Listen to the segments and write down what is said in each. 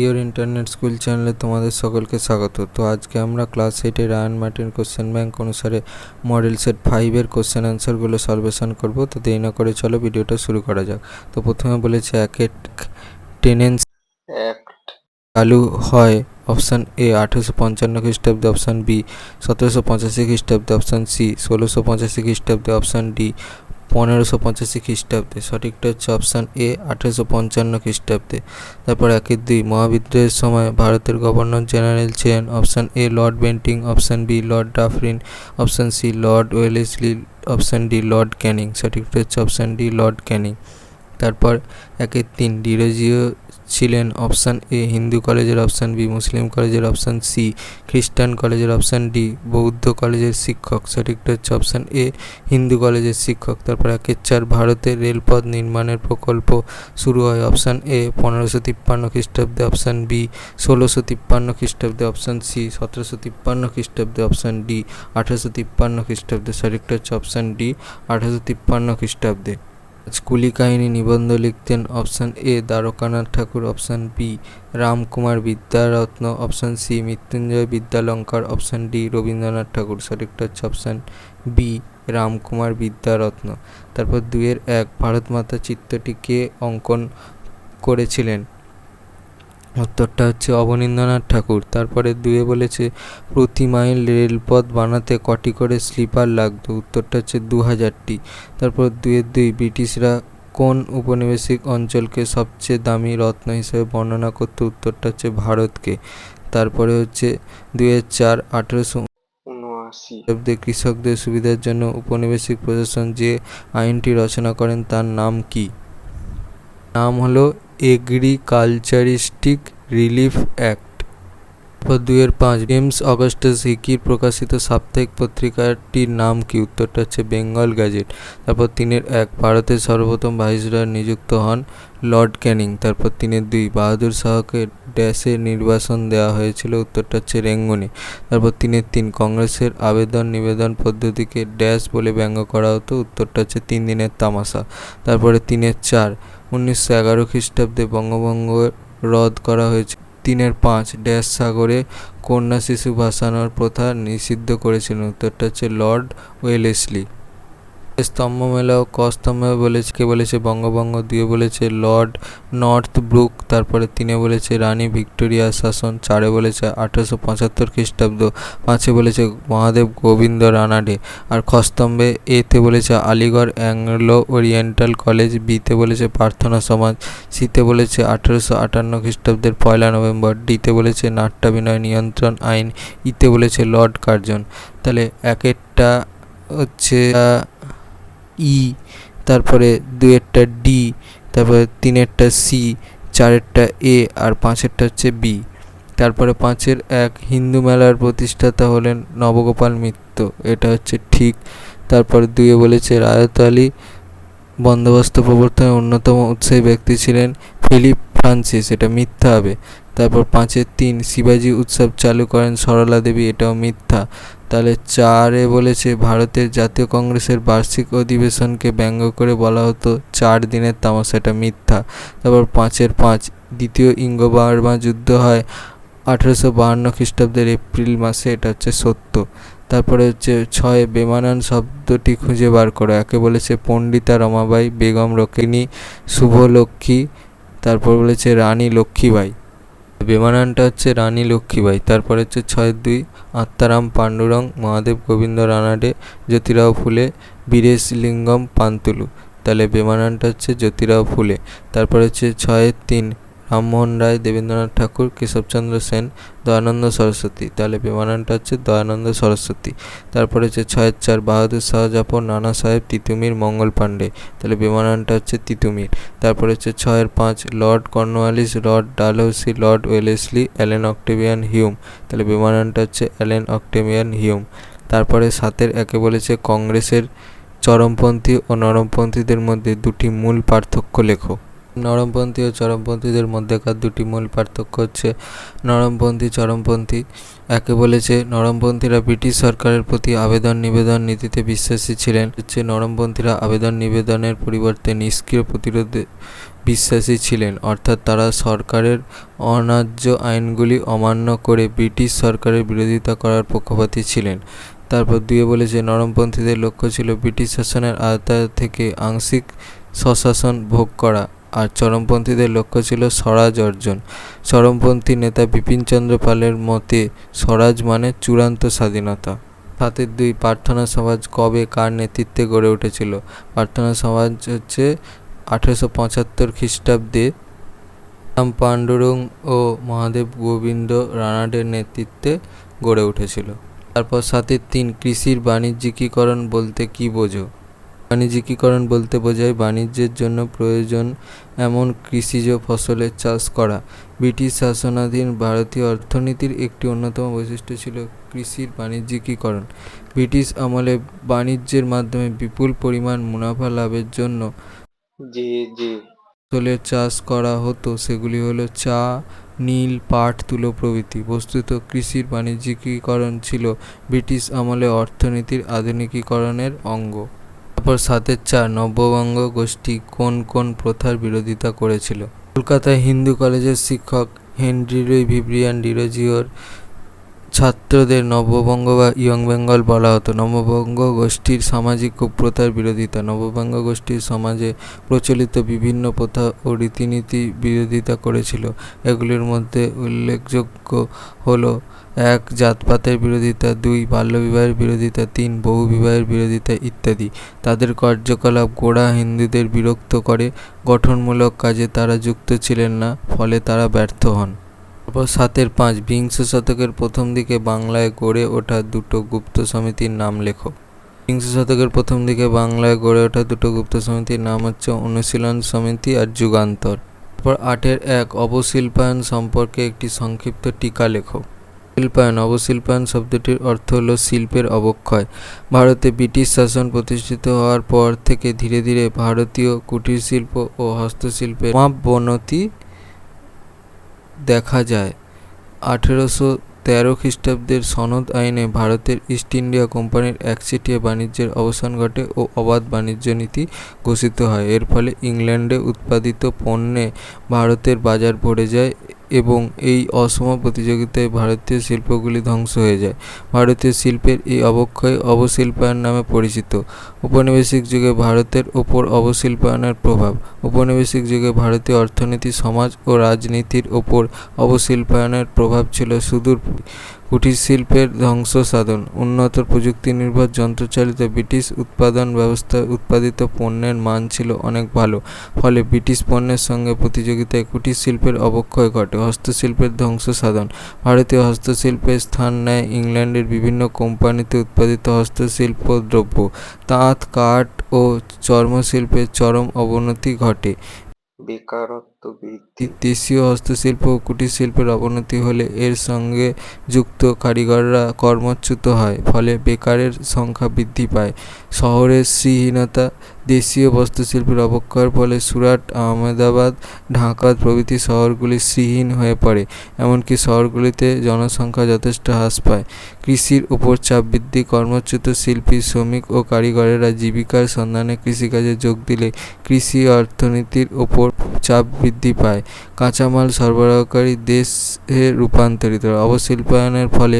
Your internet school চ্যানেলে তোমাদের সকলকে স্বাগত। তো আজকে আমরা ক্লাস 8 এর রায়ান মার্টিন কোশ্চেন ব্যাংক অনুসারে মডেল সেট 5 এর কোশ্চেন অ্যান্সারগুলো সলভেশন করব। তো দেরি না করে চলো ভিডিওটা শুরু করা যাক। তো প্রথমে বলেছে টেনেন্স চালু হয় অপশান এ 1855 খ্রিস্টাব্দে, অপশান বি 1785 খ্রিস্টাব্দে, অপশান সি 1685 খ্রিস্টাব্দে, অপশান ডি 1585 খ্রিস্টাব্দে। সঠিকটা হচ্ছে অপশান এ 1855 খ্রিস্টাব্দে। তারপর 1-2 মহাবিদ্রোহের সময় ভারতের গভর্নর জেনারেল ছিলেন option A Lord Bentinck, option B Lord Dufferin, option C Lord Wellesley, option D Lord Canning. সঠিকটা হচ্ছে অপশান ডি লর্ড ক্যানিং। তারপর 1-3 ডিরোজিও ছিলেন অপশান এ হিন্দু কলেজের, অপশান বি মুসলিম কলেজের, অপশান সি খ্রিস্টান কলেজের, অপশান ডি বৌদ্ধ কলেজের শিক্ষক। সঠিকটা হচ্ছে অপশান এ হিন্দু কলেজের শিক্ষক। তারপর 1-4 ভারতের রেলপথ নির্মাণের প্রকল্প শুরু হয় অপশান এ 1553 খ্রিস্টাব্দে, অপশান বি 1653 খ্রিস্টাব্দে, অপশান সি 1753 খ্রিস্টাব্দে, অপশান ডি 1853 খ্রিস্টাব্দে। সঠিকটা হচ্ছে অপশান ডি 1853 খ্রিস্টাব্দে। স্কুলি কাহিনী নিবন্ধ লিখতেন option A Dwarkanath Thakur, option B Ramkumar Vidyaratna, option C Mrityunjay Vidyalankar, option D Rabindranath Thakur. সঠিকটা হচ্ছে অপশান বি রামকুমার বিদ্যারত্ন। তারপর 2-1 ভারত মাতা চিত্রটি কে অঙ্কন করেছিলেন? উত্তরটা হচ্ছে অবনীন্দ্রনাথ ঠাকুর। তারপরে 2 বলেছে প্রতি মাইল রেলপথ বানাতে কটি করে স্লিপার লাগতো? উত্তরটা হচ্ছে 2000টি। তারপর 2-2 ব্রিটিশরা কোন উপনিবেশিক অঞ্চলকে সবচেয়ে দামি রত্ন হিসেবে বর্ণনা করতে? উত্তরটা হচ্ছে ভারতকে। তারপরে হচ্ছে 2-4 1879 কৃষকদের সুবিধার জন্য উপনিবেশিক প্রশাসন যে আইনটি রচনা করেন তার নাম কি? নাম হলো এগ্রিকালচারিস্টিক রিলিফ অ্যাক্ট। তারপর 2-5 জেমস অগাস্টাস হিকির প্রকাশিত সাপ্তাহিক পত্রিকাটির নাম কি? উত্তরটা হচ্ছে বেঙ্গল গ্যাজেট। তারপর 3-1 ভারতের সর্বপ্রথম ভাইসরয় নিযুক্ত হন লর্ড ক্যানিং। তারপর 3-2 বাহাদুর শাহকে ড্যাশে নির্বাসন দেওয়া হয়েছিল? উত্তরটা হচ্ছে রেঙ্গুনে। তারপর 3-3 কংগ্রেসের আবেদন নিবেদন পদ্ধতিকে ড্যাশ বলে ব্যঙ্গ করা হতো? উত্তরটা হচ্ছে 3 দিনের তামাশা। তারপরে 3-4 1911 খ্রিস্টাব্দে বঙ্গভঙ্গ রদ করা হয়েছে? 3-5 ড্যাশ সাগরে কন্যা শিশু ভাসানোর প্রথা নিষিদ্ধ করেছিলেন? উত্তরটা হচ্ছে লর্ড ওয়েলেসলি। স্তম্ভ মেলাও ক স্তম্ভে বলেছে কে বলেছে? বঙ্গভঙ্গ। 2 বলেছে লর্ড নর্থ ব্রুক। তারপরে 3 বলেছে রানী ভিক্টোরিয়ার শাসন। 4 বলেছে 1875 খ্রিস্টাব্দ। 5 বলেছে মহাদেব গোবিন্দ রানাডে। আর খ স্তম্ভে এতে বলেছে আলিগড় অ্যাংলো ওরিয়েন্টাল কলেজ। বিতে বলেছে প্রার্থনা সমাজ। সিতে বলেছে 1858 খ্রিস্টাব্দের 1 নভেম্বর। ডিতে বলেছে নাট্যাভিনয় নিয়ন্ত্রণ আইন। ইতে বলেছে লর্ড কার্জন। তাহলে 1-টা হচ্ছে ই, তারপরে 2-টা ডি, তারপরে 3-টা সি, 4-টা এ আর 5-টা হচ্ছে বি। তারপরে 5-1 হিন্দু মেলার প্রতিষ্ঠাতা হলেন নবগোপাল মিত্র। এটা হচ্ছে ঠিক। তারপরে 2 বলেছে রায়ত আলী বন্দোবস্ত প্রবর্তনের অন্যতম উৎসাহী ব্যক্তি ছিলেন ফিলিপ ফ্রান্সিস। এটা মিথ্যা হবে। তারপর 5-3 শিবাজি উৎসব চালু করেন সরলা দেবী। এটাও মিথ্যা। তাহলে 4 বলেছে ভারতের জাতীয় কংগ্রেসের বার্ষিক অধিবেশনকে ব্যঙ্গ করে বলা হতো 4 দিনের তামাশা। এটা মিথ্যা। তারপর 5-5 দ্বিতীয় ইঙ্গ বার্মা যুদ্ধ হয় 1852 খ্রিস্টাব্দের এপ্রিল মাসে। এটা হচ্ছে সত্য। তারপরে হচ্ছে 6 বেমানান শব্দটি খুঁজে বার করো। একে বলেছে পণ্ডিতা রমাবাই, বেগম রোকেনি, শুভলক্ষ্মী। তারপর বলেছে রানী লক্ষ্মীবাই। বেমানানটা হচ্ছে রানী লক্ষ্মীবাই। তারপরে হচ্ছে 6-2 আত্মারাম পাণ্ডুরং, মহাদেব গোবিন্দ রানাডে, জ্যোতিরাও ফুলে, বীরেশলিঙ্গম পান্তুলু। তাহলে বেমানানটা হচ্ছে জ্যোতিরাও ফুলে। তারপরে হচ্ছে 6-3 রামমোহন রায়, দেবেন্দ্রনাথ ঠাকুর, কেশবচন্দ্র সেন, দয়ানন্দ সরস্বতী। তাহলে বেমানানটা হচ্ছে দয়ানন্দ সরস্বতী। তারপরে হচ্ছে 6-4 বাহাদুর শাহ জাফর, নানা সাহেব, তিতুমির, মঙ্গল পাণ্ডে। তাহলে বেমানানটা হচ্ছে তিতুমির। তারপরে হচ্ছে 6-5 Lord Cornwallis, Lord Dalhousie, Lord Wellesley, Allan Octavian Hume. তাহলে বেমানানটা হচ্ছে অ্যালেন অক্টেভিয়ান হিউম। তারপরে 7-1 বলেছে কংগ্রেসের চরমপন্থী ও নরমপন্থীদের মধ্যে 2টি মূল পার্থক্য লেখো। নরমপন্থী ও চরমপন্থীদের মধ্যেকার দুটি মূল পার্থক্য হচ্ছে নরমপন্থী চরমপন্থী। একে বলেছে নরমপন্থীরা ব্রিটিশ সরকারের প্রতি আবেদন নিবেদন নীতিতে বিশ্বাসী ছিলেন। নরমপন্থীরা আবেদন নিবেদনের পরিবর্তে নিষ্ক্রিয় প্রতিরোধে বিশ্বাসী ছিলেন, অর্থাৎ তারা সরকারের অন্যায্য আইনগুলি অমান্য করে ব্রিটিশ সরকারের বিরোধিতা করার পক্ষপাতী ছিলেন। তারপর দুয়ে বলেছে নরমপন্থীদের লক্ষ্য ছিল ব্রিটিশ শাসনের আওতা থেকে আংশিক স্বশাসন ভোগ করা, আর চরমপন্থীদের লক্ষ্য ছিল স্বরাজ অর্জন। চরমপন্থী নেতা বিপিনচন্দ্র পালের মতে স্বরাজ মানে চূড়ান্ত স্বাধীনতা। 7-2 প্রার্থনা সমাজ কবে কার নেতৃত্বে গড়ে উঠেছিল? প্রার্থনা সমাজ হচ্ছে 1875 খ্রিস্টাব্দে রাম পাণ্ডুরং ও মহাদেব গোবিন্দ রানাডের নেতৃত্বে গড়ে উঠেছিল। তারপর 7-3 কৃষির বাণিজ্যিকীকরণ বলতে কি বোঝো? বাণিজ্যিকীকরণ বলতে বোঝায় বাণিজ্যের জন্য প্রয়োজন এমন কৃষিজ ফসলের চাষ করা। ব্রিটিশ শাসনাধীন ভারতীয় অর্থনীতির একটি অন্যতম বৈশিষ্ট্য ছিল কৃষির বাণিজ্যিকীকরণ। ব্রিটিশ আমলে বাণিজ্যের মাধ্যমে বিপুল পরিমাণ মুনাফা লাভের জন্য ফসলের চাষ করা হতো, সেগুলি হলো চা, নীল, পাট, তুলো প্রভৃতি। বস্তুত কৃষির বাণিজ্যিকীকরণ ছিল ব্রিটিশ আমলে অর্থনীতির আধুনিকীকরণের অঙ্গ। তারপর 7-4 নব্যবঙ্গ গোষ্ঠী কোন কোন প্রথার বিরোধিতা করেছিল? কলকাতায় হিন্দু কলেজের শিক্ষক হেনরি লুই ভিভিয়ান ডিরোজিওর ছাত্রদের নব্যবঙ্গ বা ইয়ং বেঙ্গল বলা হতো। নববঙ্গ গোষ্ঠীর সামাজিক কুপ্রথার বিরোধিতা। নববঙ্গ গোষ্ঠীর সমাজে প্রচলিত বিভিন্ন প্রথা ও রীতিনীতি বিরোধিতা করেছিল। এগুলির মধ্যে উল্লেখযোগ্য হলো 1 জাতপাতের বিরোধিতা, 2 বাল্যবিবাহের বিরোধিতা, 3 বহুবিবাহের বিরোধিতা ইত্যাদি। তাদের কার্যকলাপ গোঁড়া হিন্দুদের বিরক্ত করে, গঠনমূলক কাজে তারা যুক্ত ছিলেন না, ফলে তারা ব্যর্থ হন। তারপর 7-5 বিংশ শতকের প্রথম দিকে বাংলায় গড়ে ওঠা দুটো গুপ্ত সমিতির নাম লেখো। বিংশ শতকের প্রথম দিকে বাংলায় গড়ে ওঠা দুটো গুপ্ত সমিতির নাম হচ্ছে অনুশীলন সমিতি আর যুগান্তর। তারপর 8-1 অবশিল্পায়ন সম্পর্কে একটি সংক্ষিপ্ত টিকা লেখো। শিল্পায়ন। অবশিল্পায়ন শব্দটির অর্থ হলো শিল্পের অবক্ষয়। ভারতে ব্রিটিশ শাসন প্রতিষ্ঠিত হওয়ার পর থেকে ধীরে ধীরে ভারতীয় কুটির শিল্প ও হস্তশিল্পের ক্রমাবনতি দেখা যায়। 1813 খ্রিস্টাব্দের সনদ আইনে ভারতের ইস্ট ইন্ডিয়া কোম্পানির একচেটিয়া বাণিজ্যের অবসান ঘটে ও অবাধ বাণিজ্য নীতি ঘোষিত হয়। এর ফলে ইংল্যান্ডে উৎপাদিত পণ্যে ভারতের বাজার ভরে যায় এবং এই অসম প্রতিযোগিতায় ভারতীয় শিল্পগুলি ধ্বংস হয়ে যায়। ভারতীয় শিল্পের এই অবক্ষয় অবশিল্পায়ন নামে পরিচিত। ঔপনিবেশিক যুগে ভারতের ওপর অবশিল্পায়নের প্রভাব। ঔপনিবেশিক যুগে ভারতীয় অর্থনীতি, সমাজ ও রাজনীতির ওপর অবশিল্পায়নের প্রভাব ছিল সুদূরপ্রসারী। কুটির শিল্পের ধ্বংস সাধন। উন্নত প্রযুক্তি নির্ভর যন্ত্রচালিত ব্রিটিশ উৎপাদন ব্যবস্থায় উৎপাদিত পণ্যের মান ছিল অনেক ভালো, ফলে ব্রিটিশ পণ্যের সঙ্গে প্রতিযোগিতায় কুটির শিল্পের অবক্ষয় ঘটে। হস্তশিল্পের ধ্বংস সাধন। ভারতীয় হস্তশিল্পের স্থান নেয় ইংল্যান্ডের বিভিন্ন কোম্পানিতে উৎপাদিত হস্তশিল্প দ্রব্য। তাঁত, কাঠ ও চর্মশিল্পের চরম অবনতি ঘটে। বেকারত্ব বৃদ্ধি। দেশীয় হস্তশিল্প ও কুটির শিল্পের অবনতি হলে এর সঙ্গে যুক্ত কারিগররা কর্মচ্যুত হয়, ফলে বেকারের সংখ্যা বৃদ্ধি পায়। শহরের শ্রীহীনতা। দেশীয় বস্ত্রশিল্পের অবক্ষয়ের ফলে সুরাট, আহমেদাবাদ, ঢাকা প্রভৃতি শহরগুলি শ্রীহীন হয়ে পড়ে, এমনকি শহরগুলিতে জনসংখ্যা যথেষ্ট হ্রাস পায়। কৃষির উপর চাপ বৃদ্ধি। কর্মচ্যুত শিল্পী, শ্রমিক ও কারিগরেরা জীবিকার সন্ধানে কৃষিকাজে যোগ দিলে কৃষি অর্থনীতির ওপর চাপ বৃদ্ধি পায়। কাঁচামাল সরবরাহকারী দেশে রূপান্তরিত। অবশিল্পায়নের ফলে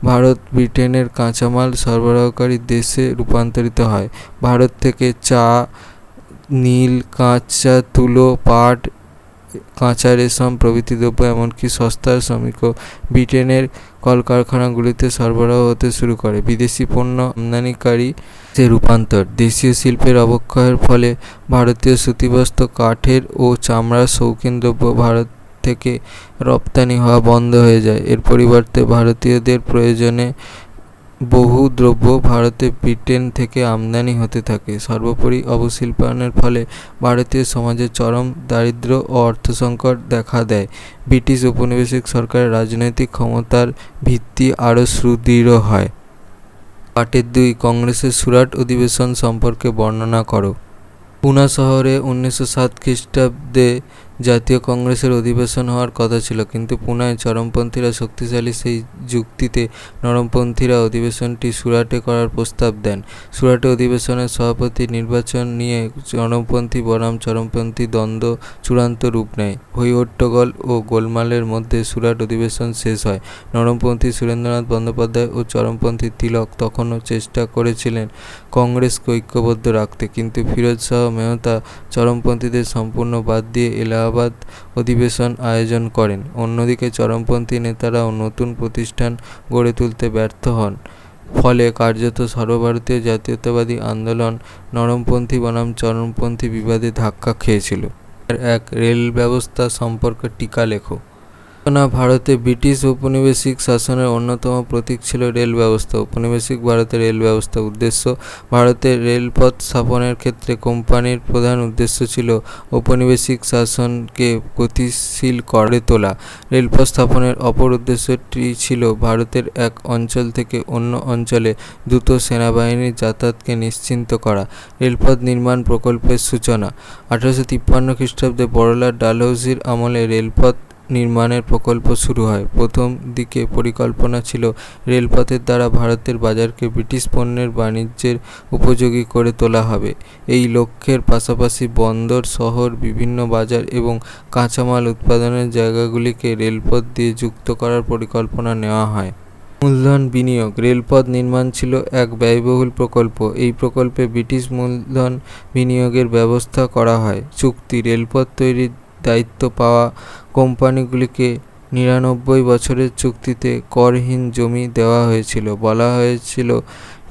ভারত ব্রিটেনের কাঁচামাল সরবরাহকারী দেশে রূপান্তরিত হয়। ভারত থেকে চা, নীল, কাঁচা তুলো, পাট, কাঁচা রেশম প্রভৃতি দ্রব্য এমনকি সস্তার শ্রমিকও ব্রিটেনের কলকারখানাগুলিতে সরবরাহ হতে শুরু করে। বিদেশি পণ্য আমদানিকারী রূপান্তর। দেশীয় শিল্পের অবক্ষয়ের ফলে ভারতীয় সুতিবস্ত্র, কাঠের ও চামড়ার শৌখিন দ্রব্য ভারত থেকে রপ্তানি হওয়া বন্ধ হয়ে যায়। এর পরিবর্তে ভারতীয়দের প্রয়োজনে বহু দ্রব্য ভারতে ব্রিটেন থেকে আমদানি হতে থাকে। সর্বোপরি অবশিল্পায়নের ফলে ভারতীয় সমাজে চরম দারিদ্র্য ও অর্থসংকট দেখা দেয়। ব্রিটিশ ঔপনিবেশিক সরকারের রাজনৈতিক ক্ষমতার ভিত্তি আরও সুদৃঢ় হয়। 8-2 কংগ্রেসের সুরাট অধিবেশন সম্পর্কে বর্ণনা করো। পুনা শহরে 1907 খ্রিস্টাব্দে জাতীয় কংগ্রেসের অধিবেশন হওয়ার কথা ছিল, কিন্তু পুনায় চরমপন্থীরা শক্তিশালী সেই যুক্তিতে নরমপন্থীরা অধিবেশনটি সুরাটে করার প্রস্তাব দেন। সুরাটে অধিবেশনের সভাপতি নির্বাচন নিয়ে চরমপন্থী বনাম চরমপন্থী দ্বন্দ্ব চূড়ান্ত রূপ নেয়। হই-হট্টগোল ও গোলমালের মধ্যে সুরাট অধিবেশন শেষ হয়। নরমপন্থী সুরেন্দ্রনাথ বন্দ্যোপাধ্যায় ও চরমপন্থী তিলক তখনও চেষ্টা করেছিলেন কংগ্রেসকে ঐক্যবদ্ধ রাখতে, কিন্তু ফিরোজ শাহ মেহতা চরমপন্থীদের সম্পূর্ণ বাদ দিয়ে এলাহাবাদ অধিবেশন আয়োজন করেন। অন্যদিকে চরমপন্থী নেতারাও নতুন প্রতিষ্ঠান গড়ে তুলতে ব্যর্থ হন। ফলে কার্যত সর্বভারতীয় জাতীয়তাবাদী আন্দোলন নরমপন্থী বনাম চরমপন্থী বিবাদে ধাক্কা খেয়েছিল। এক রেল ব্যবস্থা সম্পর্কে টিকা লেখো। ভারতে ব্রিটিশ ঔপনিবেশিক শাসনের অন্যতম প্রতীক ছিল রেল ব্যবস্থা। ঔপনিবেশিক ভারতের রেল ব্যবস্থা উদ্দেশ্য ভারতের রেলপথ স্থাপনের ক্ষেত্রে কোম্পানির প্রধান উদ্দেশ্য ছিল ঔপনিবেশিক শাসনকে গতিশীল করে তোলা। রেলপথ স্থাপনের অপর উদ্দেশ্যটি ছিল ভারতের এক অঞ্চল থেকে অন্য অঞ্চলে দ্রুত সেনাবাহিনীর যাতায়াতকে নিশ্চিন্ত করা। রেলপথ নির্মাণ প্রকল্পের সূচনা 1853 খ্রিস্টাব্দে বড়লাট ডালহৌসির আমলে রেলপথ নির্মাণের প্রকল্প শুরু হয়। প্রথম দিকে পরিকল্পনা ছিল রেলপথের দ্বারা ভারতের বাজারকে ব্রিটিশ পণ্যের বাণিজ্যের উপযোগী করে তোলা হবে। এই লক্ষ্যের পাশাপাশি বন্দর শহর, বিভিন্ন বাজার এবং কাঁচামাল উৎপাদনের জায়গাগুলিকে রেলপথ দিয়ে যুক্ত করার পরিকল্পনা নেওয়া হয়। মূলধন বিনিয়োগ রেলপথ নির্মাণ ছিল এক ব্যয়বহুল প্রকল্প। এই প্রকল্পে ব্রিটিশ মূলধন বিনিয়োগের ব্যবস্থা করা হয়। চুক্তি রেলপথ তৈরির দায়িত্ব পাওয়া কোম্পানিগুলিকে 99 বছরের চুক্তিতে করহীন জমি দেওয়া হয়েছিল। বলা হয়েছিল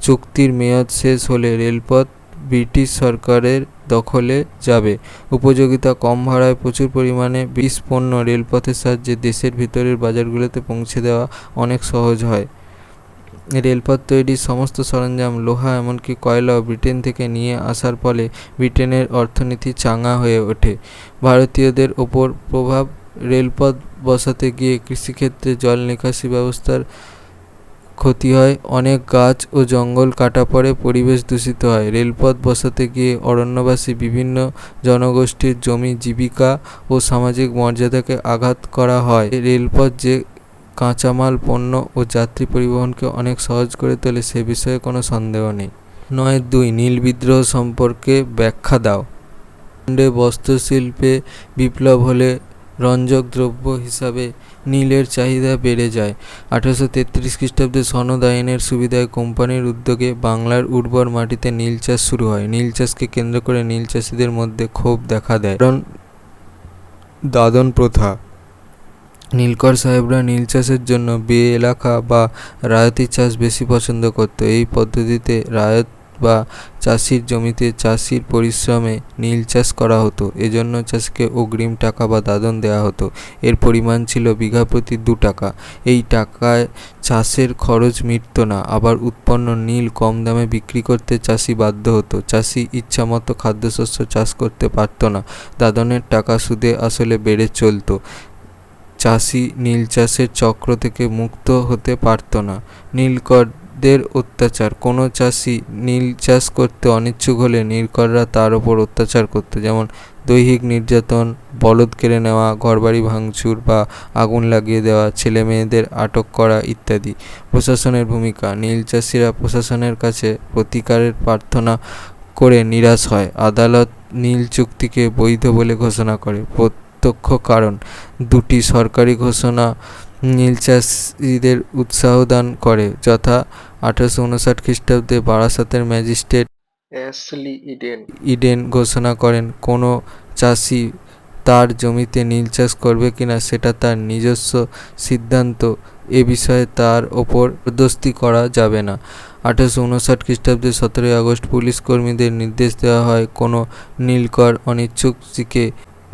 চুক্তির মেয়াদ শেষ হলে রেলপথ ব্রিটিশ সরকারের দখলে যাবে। উপযোগিতা কম ভাড়ায় প্রচুর পরিমাণে ব্রিটিশ পণ্য রেলপথের সাহায্যে দেশের ভিতরের বাজারগুলোতে পৌঁছে দেওয়া অনেক সহজ হয়। রেলপথ তৈরির সমস্ত সরঞ্জাম, লোহা, এমনকি কয়লাও ব্রিটেন থেকে নিয়ে আসার ফলে ব্রিটেনের অর্থনীতি চাঙা হয়ে ওঠে। ভারতীয়দের ওপর প্রভাব রেলপথ বসাতে গিয়ে কৃষিক্ষেত্রে জল নিকাশি ব্যবস্থার ক্ষতি হয়, অনেক গাছ ও জঙ্গল কাটা পড়ে, পরিবেশ দূষিত হয়। রেলপথ বসাতে গিয়ে অরণ্যবাসী বিভিন্ন জনগোষ্ঠীর জমি, জীবিকা ও সামাজিক মর্যাদাকে আঘাত করা হয়। রেলপথ যে কাঁচামাল, পণ্য ও যাত্রী পরিবহনকে অনেক সহজ করে তোলে সে বিষয়ে কোনো সন্দেহ নেই। 9.2 নীল বিদ্রোহ সম্পর্কে ব্যাখ্যা দাও। বস্ত্রশিল্পে বিপ্লব হলে রঞ্জক দ্রব্য হিসাবে নীলের চাহিদা বেড়ে যায়। 1833 খ্রিস্টাব্দে সনদ আইনের সুবিধায় কোম্পানির উদ্যোগে বাংলার উর্বর মাটিতে নীল চাষ শুরু হয়। নীল চাষকে কেন্দ্র করে নীল চাষিদের মধ্যে ক্ষোভ দেখা দেয়। কারণ দাদন প্রথা। নীলকর সাহেবরা নীল চাষের জন্য বে এলাকা বা রায়তি চাষ বেশি পছন্দ করত। এই পদ্ধতিতে রায়ত বা চাষির জমিতে চাষির পরিশ্রমে নীল চাষ করা হতো। এজন্য চাষিকে অগ্রিম টাকা বা দাদন দেওয়া হতো। এর পরিমাণ ছিল বিঘা প্রতি 2 টাকা। এই টাকায় চাষের খরচ মিটত না, আবার উৎপন্ন নীল কম দামে বিক্রি করতে চাষি বাধ্য হতো। চাষি ইচ্ছামতো খাদ্যশস্য চাষ করতে পারত না। দাদনের টাকা সুদে আসলে বেড়ে চলত। চাষি নীল চাষের চক্র থেকে মুক্ত হতে পারত না। নীলকরদের অত্যাচার। কোনো চাষি নীল চাষ করতে অনিচ্ছুক হলে নীলকররা তার ওপর অত্যাচার করত, যেমন দৈহিক নির্যাতন, বলদ কেড়ে নেওয়া, ঘরবাড়ি ভাঙচুর বা আগুন লাগিয়ে দেওয়া, ছেলে মেয়েদের আটক করা ইত্যাদি। প্রশাসনের ভূমিকা। নীল চাষিরা প্রশাসনের কাছে প্রতিকারের প্রার্থনা করে নিরাশ হয়। আদালত নীল চুক্তিকে বৈধ বলে ঘোষণা করে। প্রত্যক্ষ কারণ। 2টি সরকারি ঘোষণা নীল চাষিদের উৎসাহ দান করে, যথা 1859 খ্রিস্টাব্দে বারাসাতের ম্যাজিস্ট্রেট অ্যাশলি ইডেন ঘোষণা করেন কোনো চাষি তার জমিতে নীল চাষ করবে কিনা সেটা তার নিজস্ব সিদ্ধান্ত, এ বিষয়ে তার ওপর জবরদস্তি করা যাবে না। 1859 খ্রিস্টাব্দে 17 আগস্ট পুলিশ কর্মীদের নির্দেশ দেওয়া হয় কোনো নীলকর অনিচ্ছুক চাষিকে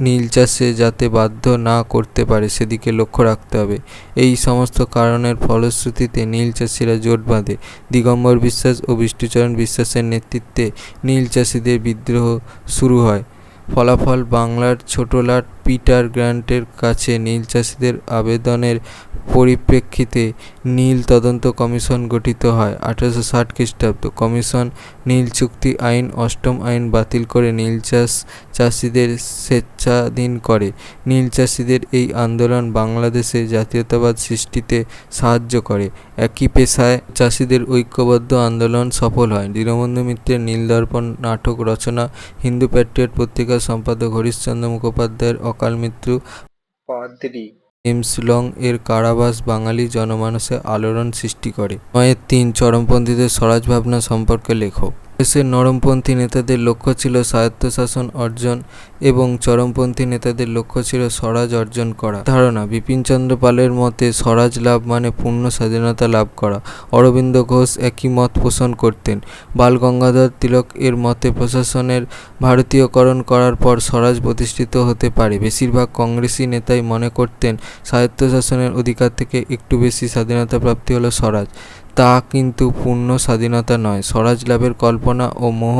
নীল চাষে যাতে বাধ্য না করতে পারে সেদিকে লক্ষ্য রাখতে হবে। এই সমস্ত কারণের ফলশ্রুতিতে নীল চাষিরা জোট বাঁধে। দিগম্বর বিশ্বাস ও বিষ্ণুচরণ বিশ্বাসের নেতৃত্বে নীল চাষিদের বিদ্রোহ শুরু হয়। ফলাফল বাংলার ছোটলাট পিটার গ্র্যান্টের কাছে নীল চাষিদের আবেদনের পরিপ্রেক্ষিতে নীল তদন্ত কমিশন গঠিত হয় 1860 খ্রিস্টাব্দ। কমিশন নীল চুক্তি আইন অষ্টম আইন বাতিল করে নীল চাষিদের স্বেচ্ছাধীন করে। নীল চাষিদের এই আন্দোলন বাংলাদেশে জাতীয়তাবাদ সৃষ্টিতে সাহায্য করে। একই পেশায় চাষিদের ঐক্যবদ্ধ আন্দোলন সফল হয়। দীনবন্ধু মিত্রের নীলদর্পণ নাটক রচনা, হিন্দু প্যাট্রিয়ট পত্রিকার সম্পাদক হরিশচন্দ্র মুখোপাধ্যায়ের অকাল মৃত্যু, পাদ্রী জেমস লং এর কারাবাস বাঙালি জনমানসে আলোড়ন সৃষ্টি করে। 9-3 চরমপন্থীদের স্বরাজ ভাবনা সম্পর্কে লেখো। দেশের নরমপন্থী নেতাদের লক্ষ্য ছিল স্বায়ত্তশাসন অর্জন এবং চরমপন্থী নেতাদের লক্ষ্য ছিল স্বরাজ অর্জন করা। ধারণা বিপিনচন্দ্র পালের মতে স্বরাজ লাভ মানে পূর্ণ স্বাধীনতা লাভ করা। অরবিন্দ ঘোষ একই মত পোষণ করতেন। বাল গঙ্গাধর তিলক এর মতে প্রশাসনের ভারতীয়করণ করার পর স্বরাজ প্রতিষ্ঠিত হতে পারে। বেশিরভাগ কংগ্রেসি নেতাই মনে করতেন স্বায়ত্তশাসনের অধিকার থেকে একটু বেশি স্বাধীনতা প্রাপ্তি হলো স্বরাজ। তা কিন্তু পূর্ণ স্বাধীনতা নয়। স্বরাজ লাভের কল্পনা ও মোহ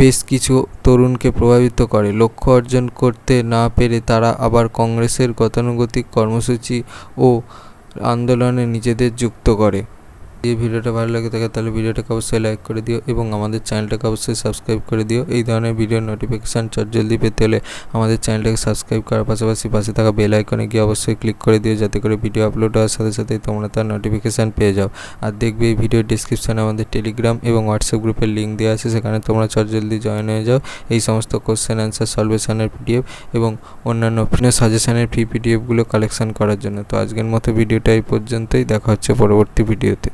বেশ কিছু তরুণকে প্রভাবিত করে। লক্ষ্য অর্জন করতে না পেরে তারা আবার কংগ্রেসের গতানুগতিক কর্মসূচি ও আন্দোলনে নিজেদের যুক্ত করে। এই ভিডিওটা ভালো লাগে থাকে তাহলে ভিডিওটাকে অবশ্যই লাইক করে দিও এবং আমাদের চ্যানেলটাকে অবশ্যই সাবস্ক্রাইব করে দিও। এই ধরনের ভিডিওর নোটিফিকেশান জলদি পেতে হলে আমাদের চ্যানেলটাকে সাবস্ক্রাইব করার পাশাপাশি পাশে থাকা বেল আইকনে গিয়ে অবশ্যই ক্লিক করে দিও, যাতে করে ভিডিও আপলোড হওয়ার সাথে সাথেই তোমরা তার নোটিফিকেশান পেয়ে যাও। আর দেখবে এই ভিডিওর ডিসক্রিপশানে আমাদের টেলিগ্রাম এবং হোয়াটসঅ্যাপ গ্রুপের লিঙ্ক দেওয়া আছে, সেখানে তোমরা জলদি জয়েন হয়ে যাও। এই সমস্ত কোশ্চেন অ্যান্সার সলভেশনের পিডিএফ এবং অন্যান্য সাজেশনের ফ্রি পিডিএফগুলো কালেকশন করার জন্য। তো আজকের মতো ভিডিওটা এই পর্যন্তই, দেখা হচ্ছে পরবর্তী ভিডিওতে।